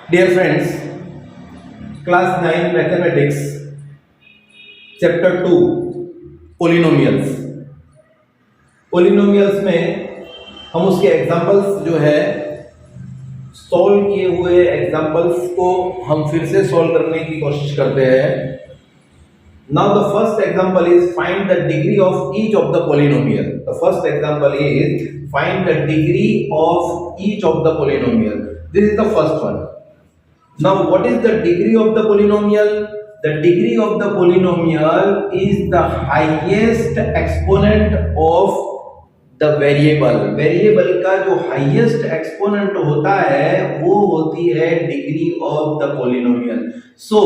Dear friends, class 9 mathematics chapter 2 polynomials. Polynomials में हम उसके एग्जांपल्स जो है सॉल्व किए हुए एग्जांपल्स को हम फिर से सॉल्व करने की कोशिश करते हैं. Now the first example is find the degree of each of the polynomial. The first example is find the degree of each of the polynomial. This is the first one. Now what is the degree of the polynomial? The degree of the polynomial is the highest exponent of the variable. Variable का जो highest exponent होता है वो होती है degree of the polynomial. So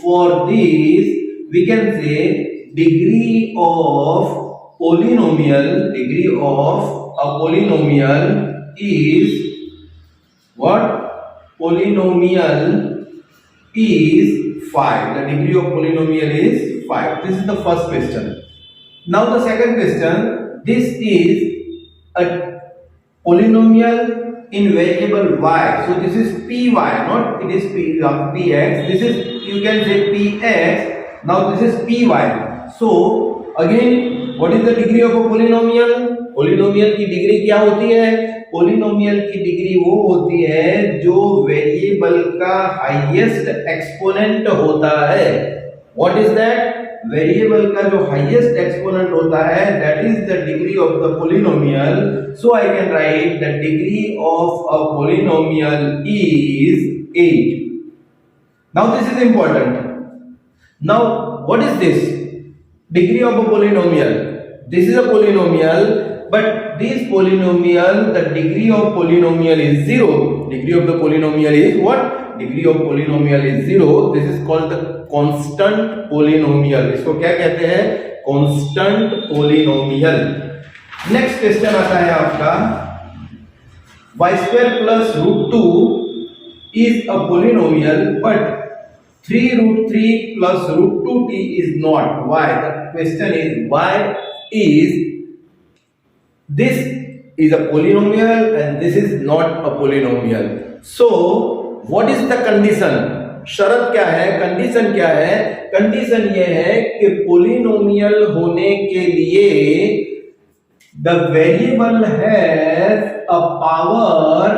for this we can say degree of a polynomial is what? Polynomial is 5. The degree of polynomial is 5. This is the first question. Now the second question, this is a polynomial in variable y. So this is py, not it is px. This is, you can say px. Now this is py. So again, what is the degree of a polynomial? Polynomial की degree क्या होती है? Polynomial की degree वो होती है जो variable का हाईएस्ट एक्सपोनेंट होता है. What is that? वेरिएबल का जो हाईएस्ट एक्सपोनेंट होता है, that is the degree of the polynomial. So I can write the degree of a polynomial is 8. Now this is important. Now what is this? Degree of a polynomial. This is a polynomial, but this polynomial, the degree of polynomial is 0. Degree of the polynomial is what? Degree of polynomial is 0. This is called the constant polynomial. इसको क्या कहते हैं? Constant polynomial. Next question आता है आपका, y square plus root 2 is a polynomial, but 3 root 3 plus root 2t is not. Why? The question is, why is this is a polynomial and this is not a polynomial? So what is the condition? शर्त क्या है? Condition क्या है? Condition ये है कि polynomial होने के लिए the variable has a power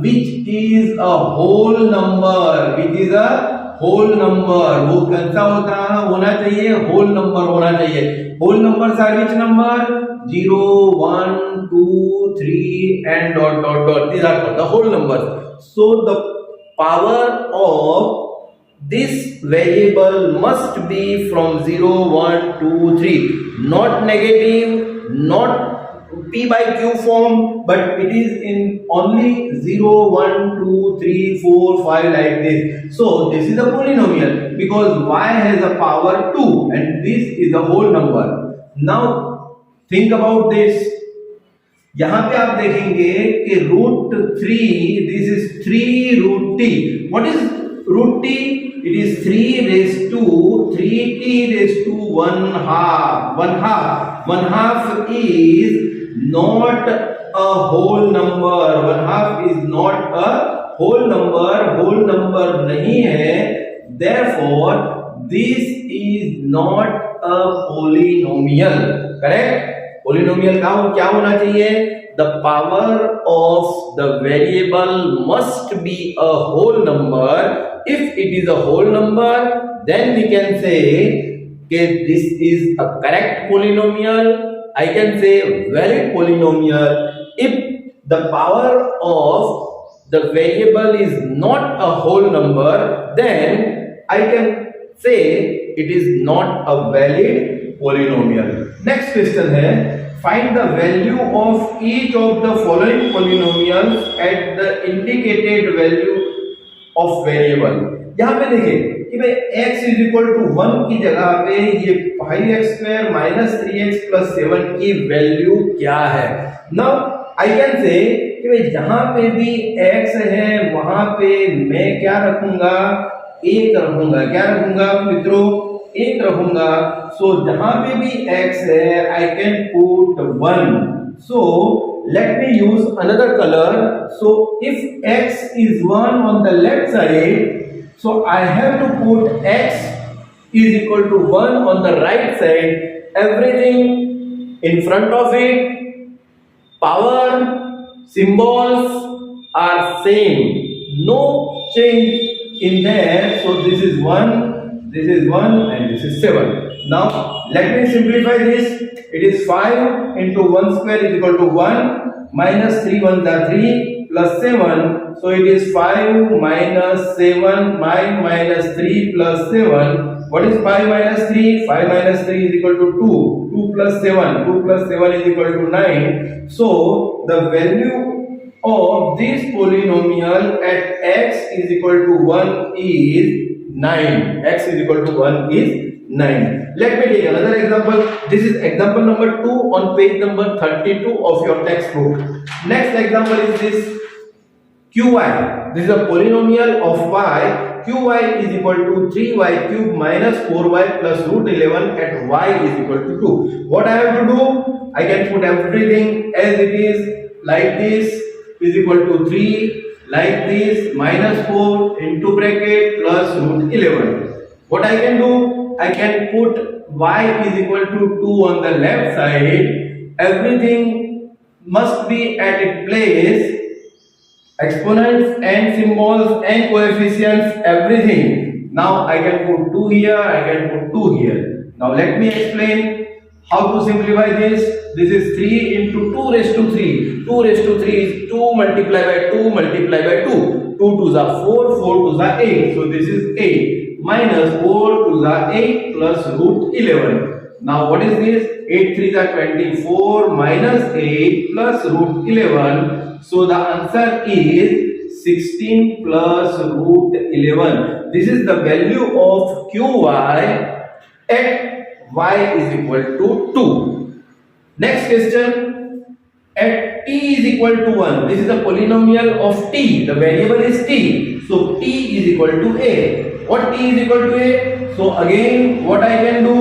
which is a whole number, which is a whole number. वो कैसा होना चाहिए? whole number होना चाहिए. whole numbers are which number? 0, 1, 2, 3 and dot dot dot. These are called the whole numbers. So the power of this variable must be from 0, 1, 2, 3. Not negative, not p by q form, but it is in only 0, 1, 2, 3, 4, 5 like this. So this is a polynomial because y has a power 2 and this is a whole number. Now think about this. यहाँ पे आप देखेंगे कि √3, this is 3 root t. What is root t? It is 3 raised to 3t raised to 1 half. 1 half. 1 half is not a whole number. 1 half is not a whole number. Whole number नहीं है. Therefore, this is not a polynomial. Correct? Polynomial का क्या होना चाहिए? The power of the variable must be a whole number. If it is a whole number, then we can say that this is a correct polynomial. I can say valid polynomial. If the power of the variable is not a whole number, then I can say it is not a valid polynomial. Next question है, find the value of each of the following polynomials at the indicated value of variable. यहाँ पे देखिए कि भाई x is equal to 1 की जगह पे ये 5x² माइनस 3x प्लस 7 की वैल्यू क्या है? नाउ आई कैन से कि भाई जहां पे भी x है वहां पे मैं क्या रखूंगा? 1 रखूंगा. क्या रखूंगा मित्रों? 1 रखूंगा. सो जहां पे भी x है I can put 1. So let me use another color. So if x is 1 on the left side, so I have to put x is equal to 1 on the right side. Everything in front of it, power, symbols are same. No change in there. So this is 1, this is 1, and this is 7. Now let me simplify this. It is 5 into 1 square is equal to 1, minus 3 1s are 3, plus 7. So it is 5 minus 7 minus 3 plus 7. What is 5 minus 3? 5 minus 3 is equal to 2. 2 plus 7. 2 plus 7 is equal to 9. So the value of this polynomial at x is equal to 1 is 9. X is equal to 1 is 9. Let me take another example. This is example number 2 on page number 32 of your textbook. Next example is this qy. This is a polynomial of y. Qy is equal to 3y cube minus 4y plus root 11 at y is equal to 2. What I have to do? I can put everything as it is, like this is equal to 3, like this minus 4 into bracket plus root 11. What I can do? I can put y is equal to 2 on the left side. Everything must be at its place. Exponents and symbols and coefficients, everything. Now I can put 2 here, I can put 2 here. Now let me explain how to simplify this. This is 3 into 2 raised to 3. 2 raised to 3 is 2 multiplied by 2 multiplied by 2. 2 2s are 4, 4 2s are 8. So this is 8 minus 4 2s are 8 plus root 11. Now what is this? 8 3s are 24 minus 8 plus root 11. So the answer is 16 plus root 11. This is the value of qy at y is equal to 2. Next question. At t is equal to 1. This is a polynomial of t. The variable is t. So t is equal to a. What t is equal to a? So again what I can do?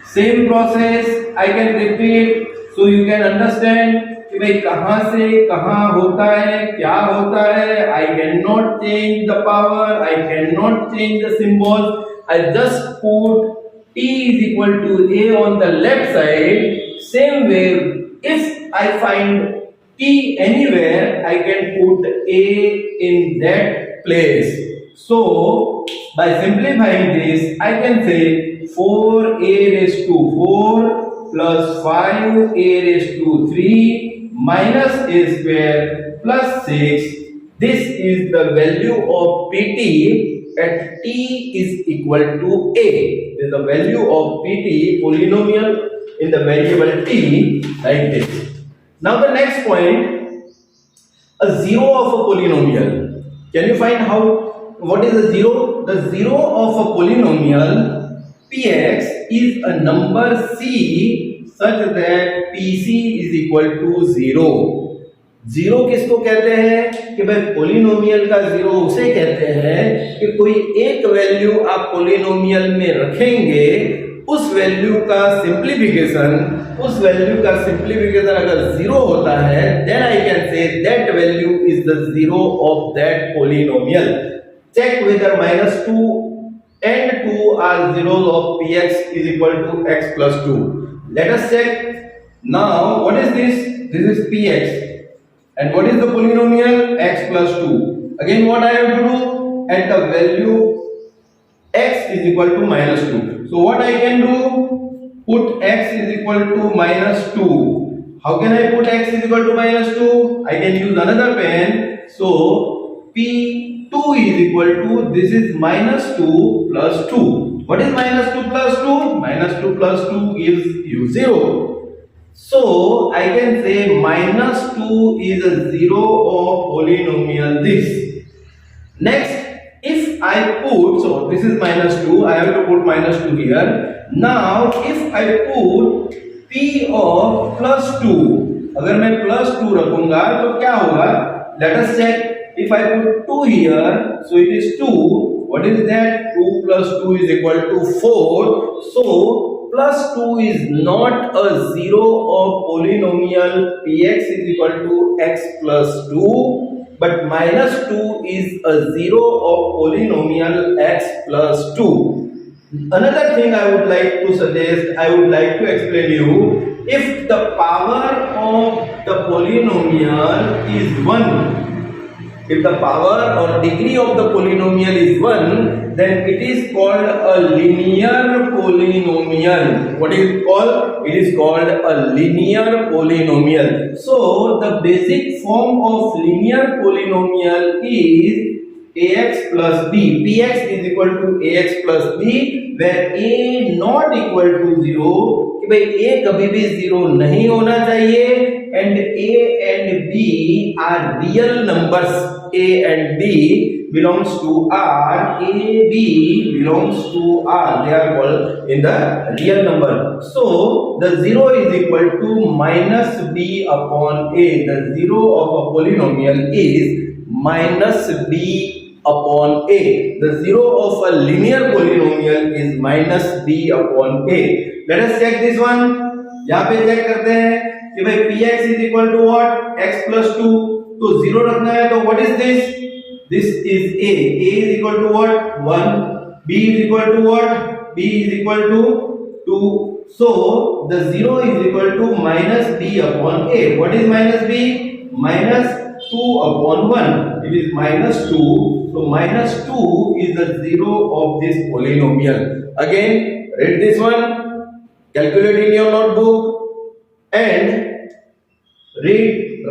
Same process I can repeat. So you can understand कि भाई कहां से कहां होता है, क्या होता है. I cannot change the power, I cannot change the symbol. I just put t is equal to a on the left side. Same way, if I find t anywhere, I can put a in that place. So by simplifying this, I can say 4a raised to 4 plus 5a raised to 3 minus a square plus 6. This is the value of pt at t is equal to a. This is the value of pt, polynomial in the variable t, like this. Now the next point, a zero of a polynomial. Can you find how? What is a zero? The zero of a polynomial px is a number c such that pc is equal to 0. Zero किसको कहते हैं कि भाई polynomial का zero उसे कहते हैं कि कोई एक वैल्यू आप पोलिनोमियल में रखेंगे, उस वैल्यू का सिंप्लीफिकेशन अगर जीरो होता है, then I can say that value is the zero of that polynomial. Check whether -2 and 2 are zeros of px is equal to x plus 2. Let us check. Now what is this? This is px. And what is the polynomial? X plus 2. Again what I have to do? At the value x is equal to -2. So what I can do? Put x is equal to -2. How can I put x is equal to -2? I can use another pen. So p2 is equal to, this is -2 plus 2. What is -2 plus 2? -2 plus 2 gives you 0. So I can say -2 is a zero of polynomial this. Next, if I put, so this is -2, I have to put -2 here. Now if I put p of +2, अगर मैं +2 रखूंगा तो क्या होगा? Let us check. If I put 2 here, so it is 2. What is that? 2 plus 2 is equal to 4. So plus 2 is not a zero of polynomial px is equal to x plus 2, but minus 2 is a zero of polynomial x plus 2. Another thing I would like to suggest, I would like to explain you, if the power of the polynomial is 1, if the power or degree of the polynomial is 1, then it is called a linear polynomial. What is it called? It is called a linear polynomial. So the basic form of linear polynomial is ax plus b. Px is equal to ax plus b, where a not equal to 0, कि भाई a कभी भी 0 नहीं होना चाहिए, and a and b are real numbers. A and b belongs to R, a b belongs to R. They are called in the real number. So the 0 is equal to minus b upon a. The 0 of a polynomial is minus b upon a. The 0 of a linear polynomial is minus b upon a. Let us check this one. यहाँ पे check करते हैं कि भाई px is equal to what? X plus 2. तो 0 रखना है, तो what is this? This is a. A is equal to what? 1. B is equal to what? B is equal to 2. So the 0 is equal to minus b upon a. What is minus b? Minus 2 upon 1. It is minus 2. So minus 2 is the 0 of this polynomial. Again, read this one. Calculate in your notebook and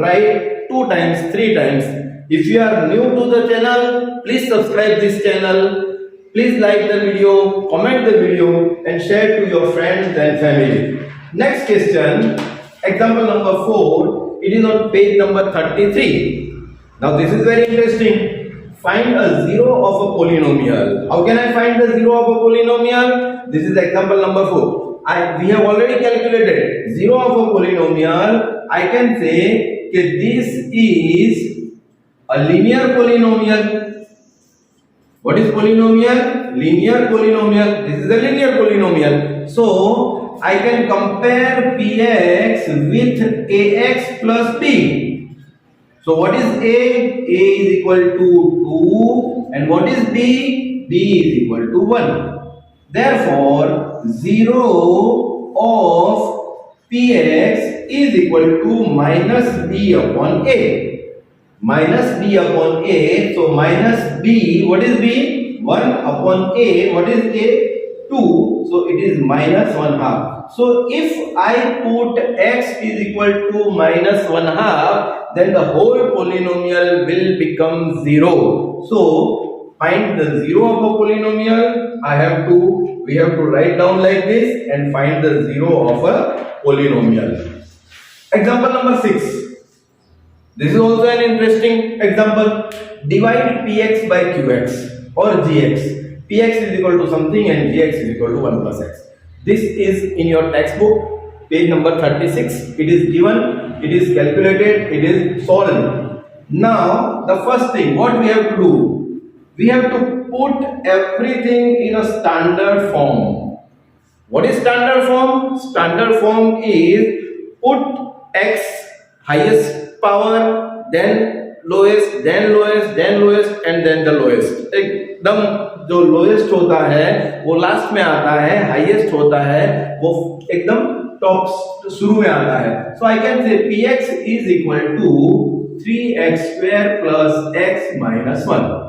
write 2 times, 3 times. If you are new to the channel, please subscribe this channel. Please like the video, comment the video and share to your friends and family. Next question, example number 4. It is on page number 33. Now this is very interesting. Find a zero of a polynomial. How can I find the zero of a polynomial? This is example number 4. We have already calculated zero of a polynomial. I can say that this is a linear polynomial. What is polynomial? Linear polynomial. This is a linear polynomial. So I can compare px with ax plus b. So what is a? A is equal to 2, and what is b? B is equal to 1. Therefore 0 of px is equal to minus b upon a. Minus b upon a. So minus b, what is b? 1 upon a. What is a? 2. So it is minus 1 half. So if I put x is equal to minus 1 half, then the whole polynomial will become 0. So find the 0 of a polynomial. We have to write down like this and find the 0 of a polynomial. Example number 6. This is also an interesting example. Divide px by qx or gx. Px is equal to something and gx is equal to 1 plus x. This is in your textbook, page number 36. It is given, it is calculated, it is solved. Now the first thing, what we have to do? We have to put everything in a standard form. What is standard form? Standard form is put x highest power, then lowest, then lowest, then lowest and then the lowest. एकदम जो lowest होता है वो last में आता है, highest होता है वो एकदम टॉप शुरू में आता है. So I can say px is equal to 3x square plus x minus 1.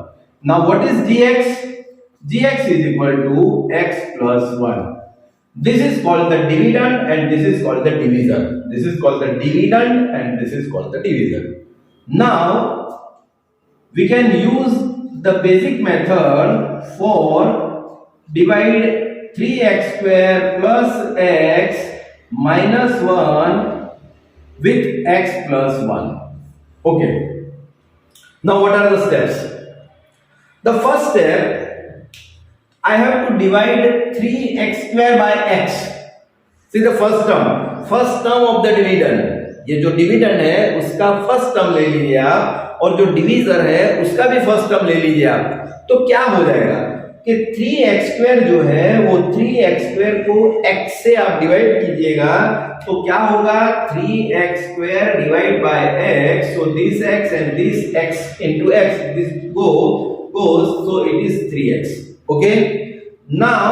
Now what is gx? Gx is equal to x plus 1. This is called the dividend and this is called the divisor. This is called the dividend and this is called the divisor. Now we can use the basic method for divide 3x square plus x minus 1 with x plus 1. Okay. Now what are the steps? The first step, I have to divide 3x square by x. See the first term of the dividend. ये जो dividend है उसका first term ले लीजिए आप और जो divisor है उसका भी first term ले लीजिए आप. तो क्या हो जाएगा? कि 3x² जो है वो 3x² को x से आप डिवाइड कीजिएगा तो क्या होगा 3x² divide by x, so this x and this x into x, this goes, so it is 3x. Okay, now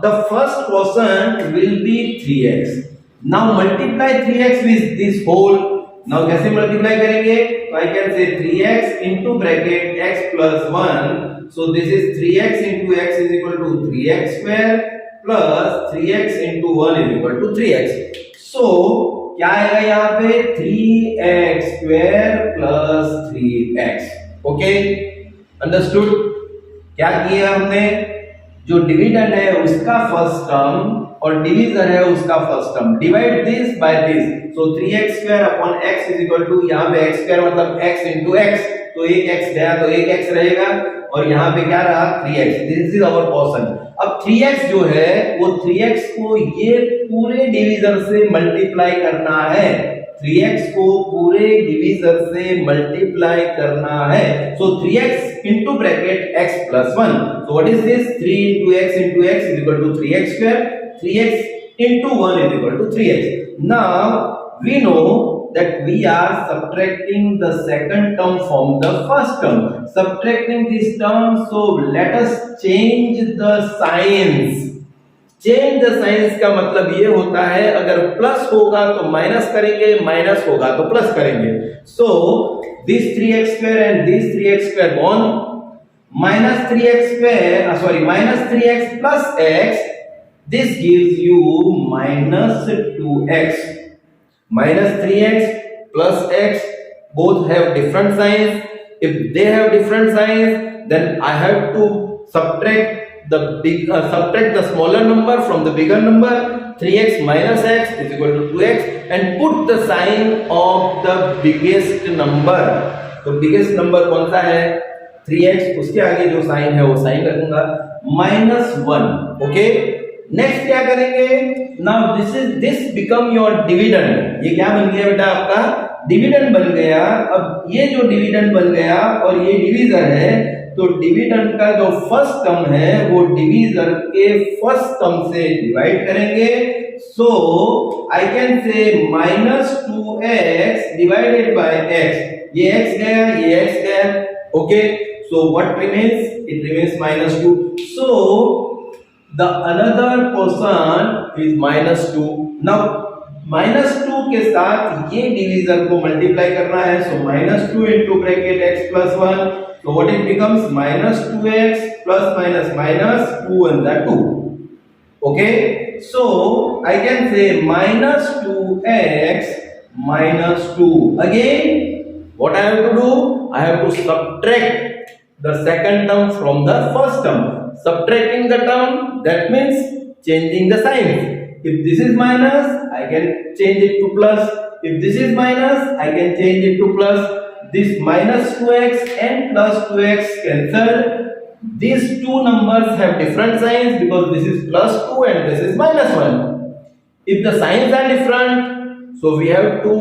the first quotient will be 3x. Now multiply 3x with this whole. Now कैसे multiply करेंगे? तो I can say 3x into bracket x plus 1. So this is 3x into x is equal to 3x square plus 3x into 1 is equal to 3x. So क्या आएगा यहाँ पे 3x square plus 3x. Okay, understood? क्या किया हमने? जो dividend है उसका फर्स्ट टर्म और डिवीजर है उसका first term, divide this by this, so 3x square upon x is equal to, यहाँ पे x स्क्वायर मतलब x इनटू x, तो एक x गया तो एक x रहेगा और यहाँ पे क्या रहा 3x. This is our question. अब 3x जो है वो 3x को ये पूरे डिवीजर से मल्टीप्लाई करना है, 3x को पूरे डिवीजर से मल्टीप्लाई करना है. सो 3x into bracket x plus 1. So what is this? 3 into x is equal to 3x square. 3x into 1 is equal to 3x. Now we know that we are subtracting the second term from the first term. Subtracting this term, so let us change the signs. Change the science का मतलब ये होता है अगर plus होगा तो minus करेंगे, minus होगा तो प्लस करेंगे. So this 3x square and this 3x square gone, minus 3x square, minus 3x plus x, this gives you minus 2x. Minus 3x plus x, both have different signs. If they have different signs, then I have to subtract the smaller number from the bigger number. 3x minus x is equal to 2x and put the sign of the biggest number. तो biggest number कौन सा है? 3x, उसके आगे जो sign है वो sign रखूंगा -1. ओके, नेक्स्ट क्या करेंगे? Now this become your dividend. ये क्या बन गया बेटा? आपका डिविडेंड बन गया. अब ये जो डिविडेंड बन गया और ये डिवीजर है, तो डिविडेंड का जो फर्स्ट टर्म है वो डिवीजर के फर्स्ट टर्म से डिवाइड करेंगे. सो आई कैन से -2x डिवाइडेड बाय x. ये x गया, ये x गया. Okay, so what remains? It remains -2. So the another question is -2. Now -2 के साथ ये डिवीजर को मल्टीप्लाई करना है. सो -2 into bracket x plus 1. So what it becomes? -2x plus minus minus 2 and that 2. Okay, so I can say -2x minus 2. Again, what I have to do? I have to subtract the second term from the first term. Subtracting the term, that means changing the sign. If this is minus, I can change it to plus. If this is minus, I can change it to plus. This -2x and plus 2x cancel. These two numbers have different signs because this is +2 and this is -1. If the signs are different, so we have to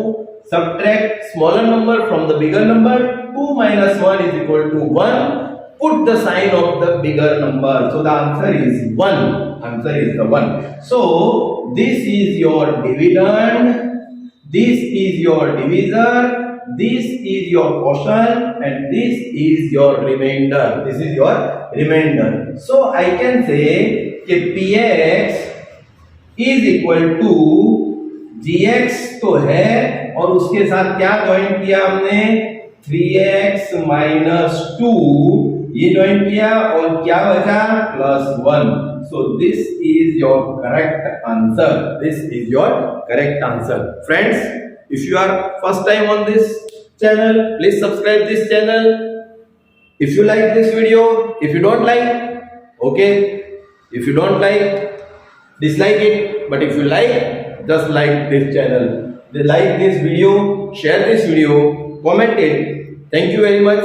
subtract smaller number from the bigger number. 2 minus 1 is equal to 1. Put the sign of the bigger number. So the answer is 1. Answer is the 1. So this is your dividend. This is your divisor. This is your quotient and this is your remainder. This is your remainder. So I can say that px is equal to gx तो है और उसके साथ क्या join किया हमने? 3x minus 2 ये join किया और क्या बचा? +1. So this is your correct answer. This is your correct answer. Friends, if you are first time on this channel, please subscribe this channel. If you like this video, if you don't like, okay, if you don't like, dislike it. But if you like, just like this channel, like this video, share this video, comment it. Thank you very much.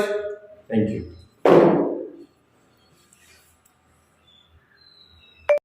Thank you.